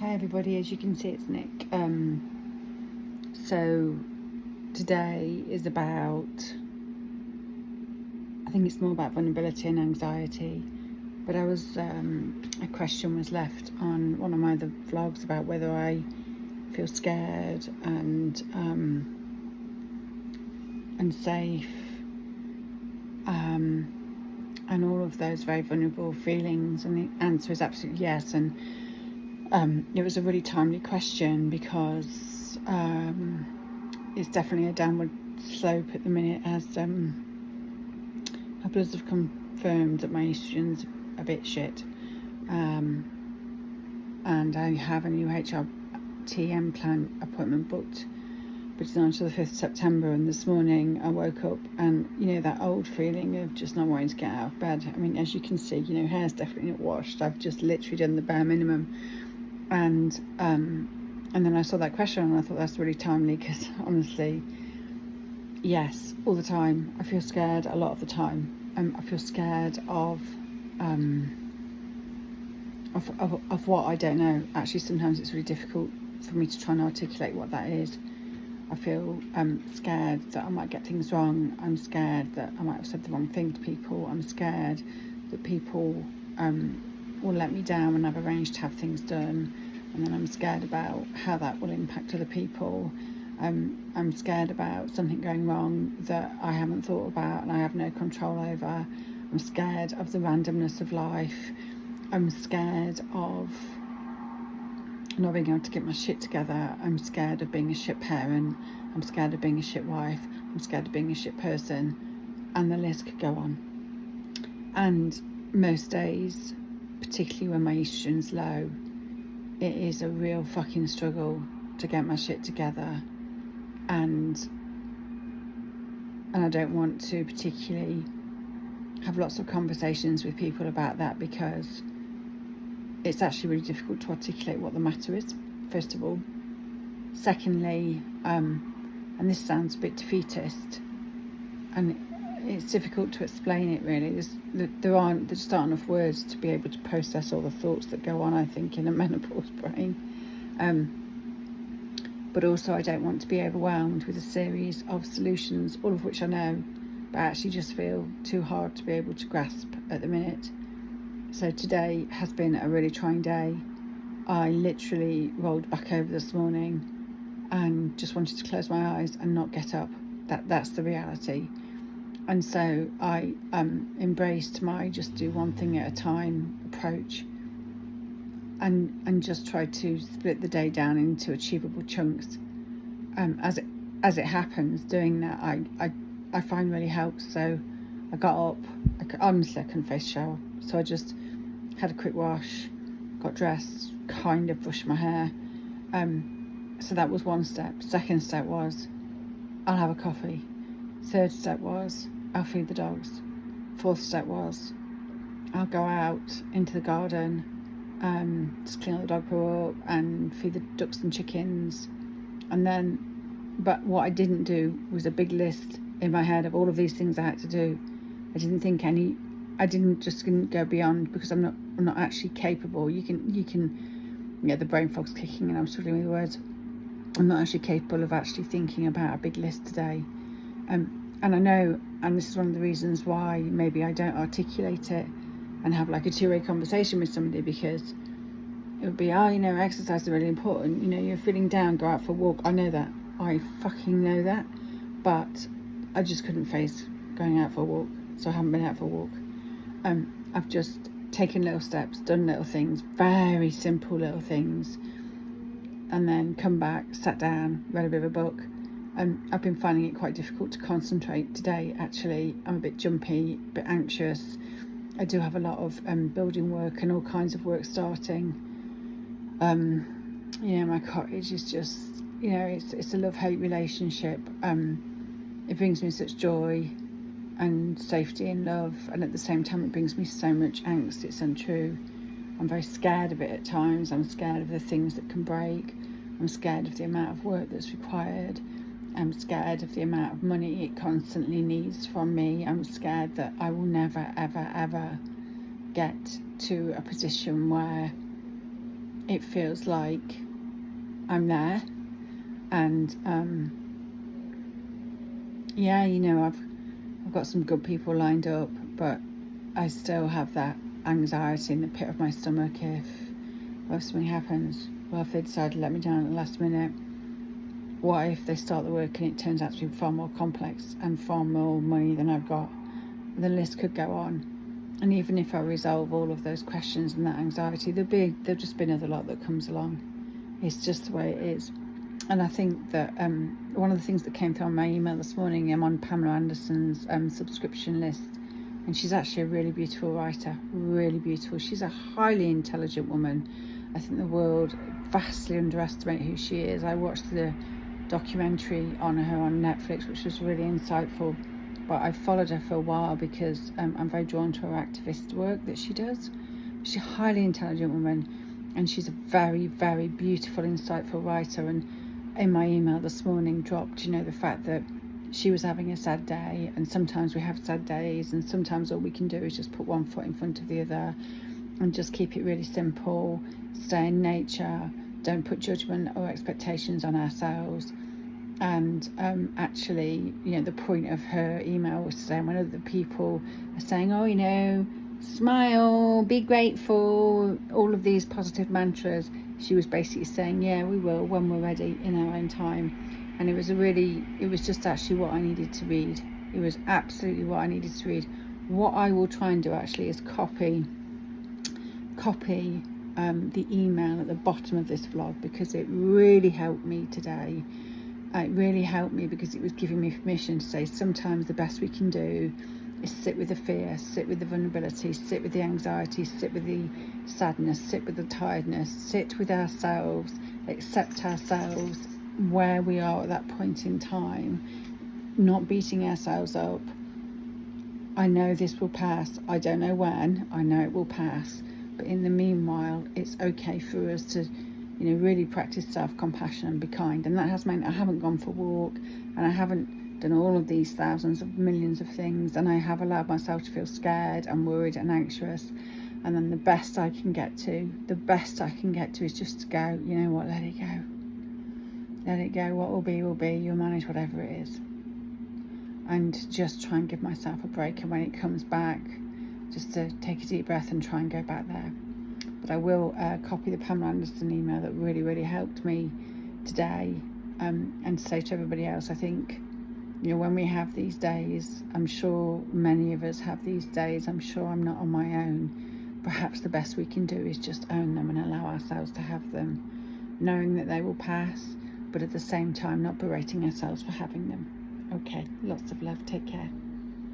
Hi everybody, as you can see it's Nick. So today is about, I think it's more about vulnerability and anxiety, but a question was left on one of my other vlogs about whether I feel scared and safe, and all of those very vulnerable feelings, and the answer is absolutely yes. And it was a really timely question because it's definitely a downward slope at the minute, as my bloods have confirmed that my estrogen's a bit shit, and I have a new HRT implant appointment booked, but it's not until the 5th of September. And this morning I woke up and, that old feeling of just not wanting to get out of bed. I mean, as you can see, hair's definitely not washed. I've just literally done the bare minimum. And then I saw that question and I thought that's really timely, because honestly, yes, all the time I feel scared. A lot of the time I feel scared of what I don't know. Actually, sometimes it's really difficult for me to try and articulate what that is. I feel scared that I might get things wrong. I'm scared that I might have said the wrong thing to people. I'm scared that people will let me down when I've arranged to have things done, and then I'm scared about how that will impact other people. I'm scared about something going wrong that I haven't thought about and I have no control over. I'm scared of the randomness of life. I'm scared of not being able to get my shit together. I'm scared of being a shit parent. I'm scared of being a shit wife. I'm scared of being a shit person, and the list could go on. And most days, particularly when my estrogen's low, it is a real fucking struggle to get my shit together, and I don't want to particularly have lots of conversations with people about that, because it's actually really difficult to articulate what the matter is, first of all. Secondly, and this sounds a bit defeatist, and it's difficult to explain it really. There just aren't enough words to be able to process all the thoughts that go on, I think, in a menopause brain. But also I don't want to be overwhelmed with a series of solutions, all of which I know, but I actually just feel too hard to be able to grasp at the minute. So today has been a really trying day. I literally rolled back over this morning and just wanted to close my eyes and not get up. That's the reality. And so I embraced my just do one thing at a time approach, and just tried to split the day down into achievable chunks. As it happens, doing that I find really helps. So I got up. Honestly, I couldn't face a shower, so I just had a quick wash, got dressed, kind of brushed my hair. So that was one step. Second step was I'll have a coffee. Third step was I'll feed the dogs. Fourth step was I'll go out into the garden, just clean the dog poo up and feed the ducks and chickens. And then, but what I didn't do was a big list in my head of all of these things I had to do. I didn't go beyond, because I'm not actually capable. You can, the brain fog's kicking and I'm struggling with the words. I'm not actually capable of actually thinking about a big list today. And I know, and this is one of the reasons why maybe I don't articulate it and have like a two-way conversation with somebody, because it would be, exercise is really important. You're feeling down, go out for a walk. I know that. I fucking know that. But I just couldn't face going out for a walk. So I haven't been out for a walk. I've just taken little steps, done little things, very simple little things, and then come back, sat down, read a bit of a book. I've been finding it quite difficult to concentrate today, actually. I'm a bit jumpy, a bit anxious. I do have a lot of building work and all kinds of work starting. My cottage is just, it's a love-hate relationship. It brings me such joy and safety and love, and at the same time it brings me so much angst. It's untrue. I'm very scared of it at times. I'm scared of the things that can break. I'm scared of the amount of work that's required. I'm scared of the amount of money it constantly needs from me. I'm scared that I will never, ever, ever get to a position where it feels like I'm there, and yeah, you know, I've got some good people lined up, but I still have that anxiety in the pit of my stomach if something happens. Well, if they decide to let me down at the last minute, what if they start the work and it turns out to be far more complex and far more money than I've got? The list could go on. And even if I resolve all of those questions and that anxiety, there'll just be another lot that comes along. It's just the way it is. And I think that one of the things that came through on my email this morning, I'm on Pamela Anderson's subscription list, and she's actually a really beautiful writer, really beautiful. She's a highly intelligent woman. I think the world vastly underestimate who she is. I watched the documentary on her on Netflix, which was really insightful, but I followed her for a while because I'm very drawn to her activist work that she does. She's a highly intelligent woman, and she's a very, very beautiful, insightful writer. And in my email this morning dropped, you know, the fact that she was having a sad day, and sometimes we have sad days, and sometimes all we can do is just put one foot in front of the other and just keep it really simple, stay in nature, don't put judgment or expectations on ourselves. And actually, you know, the point of her email was to say, when other people are saying, oh, you know, smile, be grateful, all of these positive mantras, she was basically saying, yeah, we will when we're ready in our own time. And it was just actually what I needed to read. It was absolutely what I needed to read. What I will try and do actually is copy the email at the bottom of this vlog, because it really helped me today. It really helped me because it was giving me permission to say sometimes the best we can do is sit with the fear, sit with the vulnerability, sit with the anxiety, sit with the sadness, sit with the tiredness, sit with ourselves, accept ourselves where we are at that point in time, not beating ourselves up. I know this will pass. I don't know when. I know it will pass. But in the meanwhile, it's okay for us to, you know, really practice self-compassion and be kind. And that has meant I haven't gone for a walk, and I haven't done all of these thousands of millions of things, and I have allowed myself to feel scared and worried and anxious. And then the best I can get to is just to go, you know what, let it go. Let it go. What will be, you'll manage whatever it is. And just try and give myself a break, and when it comes back, just to take a deep breath and try and go back there. But I will copy the Pamela Anderson email that really, really helped me today, and say to everybody else, I think, you know, when we have these days, I'm sure many of us have these days, I'm sure I'm not on my own. Perhaps the best we can do is just own them and allow ourselves to have them, knowing that they will pass, but at the same time not berating ourselves for having them. Okay, lots of love, take care.